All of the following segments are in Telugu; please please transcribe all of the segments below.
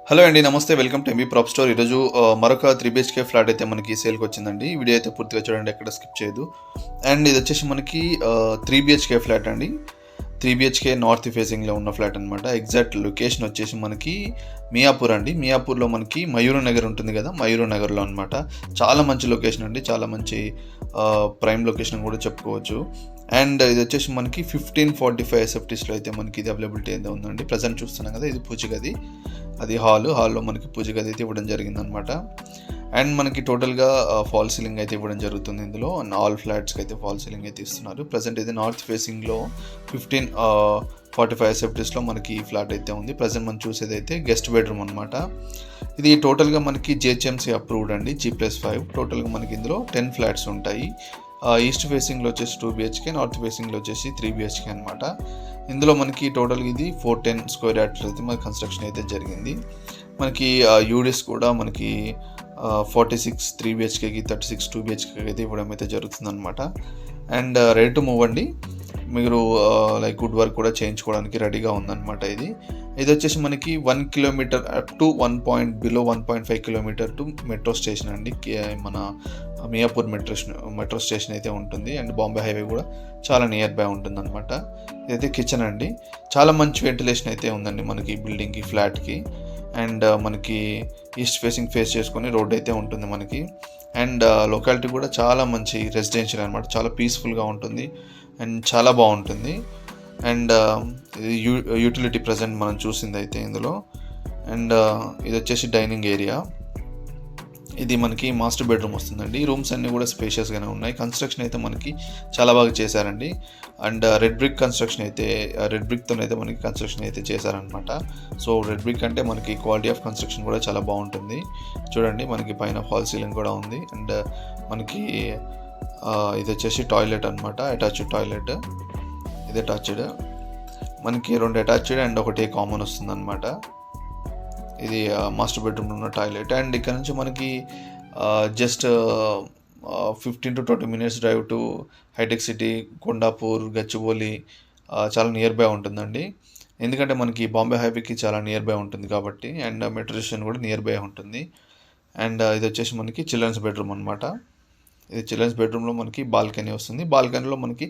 హలో అండి, నమస్తే. Welcome to MB prop store. ఈరోజు మరొక 3 BHK ఫ్లాట్ అయితే మనకి సేల్కి వచ్చిందండి. ఈ వీడియో అయితే పూర్తిగా చూడండి, ఎక్కడ స్కిప్ చేయదు. అండ్ ఇది వచ్చేసి మనకి 3 BHK ఫ్లాట్ అండి. 3 BHK నార్త్ ఫేసింగ్లో ఉన్న ఫ్లాట్ అనమాట. ఎగ్జాక్ట్ లొకేషన్ వచ్చేసి మనకి మియాపూర్ అండి. మియాపూర్లో మనకి మయూరు నగర్ ఉంటుంది కదా, మయూరు నగర్లో అనమాట. చాలా మంచి లొకేషన్ అండి, చాలా మంచి ప్రైమ్ లొకేషన్ కూడా చెప్పుకోవచ్చు. అండ్ ఇది వచ్చేసి మనకి 1545 SFTస్లో అయితే మనకి ఇది అవైలబిలిటీ అయితే ఉందండి. ప్రజెంట్ చూస్తున్నాం కదా, ఇది పూజ గది, అది హాల్లో మనకి పూజ గది అయితే ఇవ్వడం జరిగిందనమాట. అండ్ మనకి టోటల్గా ఫాల్ సీలింగ్ అయితే ఇవ్వడం జరుగుతుంది ఇందులో. ఆల్ ఫ్లాట్స్కి అయితే ఫాల్ సీలింగ్ అయితే ఇస్తున్నారు. ప్రజెంట్ ఇది నార్త్ ఫేసింగ్లో 1545 SFTస్లో మనకి ఈ ఫ్లాట్ అయితే ఉంది. ప్రజెంట్ మనం చూసేది అయితే గెస్ట్ బెడ్రూమ్ అనమాట. ఇది టోటల్గా మనకి GHMC అప్రూవ్డ్ అండి, G+5. టోటల్గా మనకి ఇందులో 10 ఫ్లాట్స్ ఉంటాయి. ఈస్ట్ ఫేసింగ్లో వచ్చేసి 2 BHK, నార్త్ ఫేసింగ్లో వచ్చేసి 3 BHK అనమాట. ఇందులో మనకి టోటల్గా ఇది 410 స్క్వేర్ యార్డ్స్ అయితే మనకి కన్స్ట్రక్షన్ అయితే జరిగింది. మనకి యూడిఎస్ కూడా మనకి 46 3 BHKకి, 36 2 BHKకి అయితే ఇవ్వడం అయితే జరుగుతుంది అనమాట. అండ్ రెడీ టు మూవ్ అండి. మీరు లైక్ వుడ్ వర్క్ కూడా చేయించుకోవడానికి రెడీగా ఉందన్నమాట. ఇది వచ్చేసి మనకి 1 kilometre up to 1.5 kilometre to metro station అండి. మన మియాపూర్ మెట్రో స్టేషన్ అయితే ఉంటుంది. అండ్ బాంబే హైవే కూడా చాలా నియర్ బై ఉంటుంది అనమాట. ఇదైతే కిచెన్ అండి. చాలా మంచి వెంటిలేషన్ అయితే ఉందండి మనకి బిల్డింగ్కి, ఫ్లాట్కి. అండ్ మనకి ఈస్ట్ ఫేసింగ్ ఫేస్ చేసుకొని రోడ్ అయితే ఉంటుంది మనకి. అండ్ లొకాలిటీ కూడా చాలా మంచి రెసిడెన్షియల్ అనమాట. చాలా పీస్ఫుల్గా ఉంటుంది అండ్ చాలా బాగుంటుంది. అండ్ ఇది యూటిలిటీ ప్రజెంట్ మనం చూసింది అయితే ఇందులో. అండ్ ఇది వచ్చేసి డైనింగ్ ఏరియా. ఇది మనకి మాస్టర్ బెడ్రూమ్ వస్తుందండి. రూమ్స్ అన్నీ కూడా స్పేషియస్గానే ఉన్నాయి. కన్స్ట్రక్షన్ అయితే మనకి చాలా బాగా చేశారండి. అండ్ రెడ్ బ్రిక్తో అయితే మనకి కన్స్ట్రక్షన్ అయితే చేశారనమాట. సో రెడ్ బ్రిక్ అంటే మనకి క్వాలిటీ ఆఫ్ కన్స్ట్రక్షన్ కూడా చాలా బాగుంటుంది. చూడండి, మనకి పైన ఫాల్ సీలింగ్ కూడా ఉంది. అండ్ మనకి ఇది వచ్చేసి టాయిలెట్ అనమాట, అటాచ్డ్ టాయిలెట్. ఇది అటాచ్డ్, మనకి 2 అటాచ్డ్ అండ్ ఒకటి కామన్ వస్తుంది అనమాట. ఇది మాస్టర్ బెడ్రూమ్లో ఉన్న టాయిలెట్. అండ్ ఇక్కడ నుంచి మనకి just 15 to 20 minutes drive to హైటెక్ సిటీ, కొండాపూర్, గచ్చిబౌలి చాలా నియర్ బై ఉంటుందండి. ఎందుకంటే మనకి బాంబే హైవేకి చాలా నియర్ బై ఉంటుంది కాబట్టి. అండ్ మెట్రో స్టేషన్ కూడా నియర్ బై ఉంటుంది. అండ్ ఇది వచ్చేసి మనకి చిల్డ్రన్స్ బెడ్రూమ్ అనమాట. ఇది చిల్డ్రన్స్ బెడ్రూమ్లో మనకి బాల్కనీ వస్తుంది. బాల్కనీలో మనకి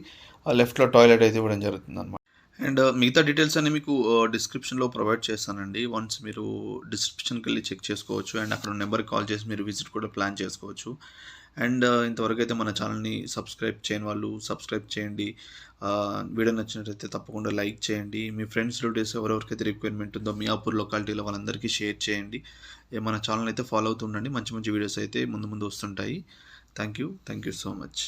లెఫ్ట్లో టాయిలెట్ అయితే ఇవ్వడం జరుగుతుంది అనమాట. అండ్ మిగతా డీటెయిల్స్ అన్ని మీకు డిస్క్రిప్షన్లో ప్రొవైడ్ చేస్తానండి. వన్స్ మీరు డిస్క్రిప్షన్కి వెళ్ళి చెక్ చేసుకోవచ్చు. అండ్ అక్కడ నెంబర్కి కాల్ చేసి మీరు విజిట్ కూడా ప్లాన్ చేసుకోవచ్చు. అండ్ ఇంతవరకు అయితే మన ఛానల్ని సబ్స్క్రైబ్ చేయని వాళ్ళు సబ్స్క్రైబ్ చేయండి. వీడియో నచ్చినట్లయితే తప్పకుండా లైక్ చేయండి. మీ ఫ్రెండ్స్ రిలేటివ్స్ ఎవరెవరికైతే రిక్వైర్మెంట్ ఉందో మియాపూర్ లొకాలిటీలో వాళ్ళందరికీ షేర్ చేయండి. మన ఛానల్ అయితే ఫాలో అవుతుండండి. మంచి మంచి వీడియోస్ అయితే ముందు వస్తుంటాయి. Thank you so much.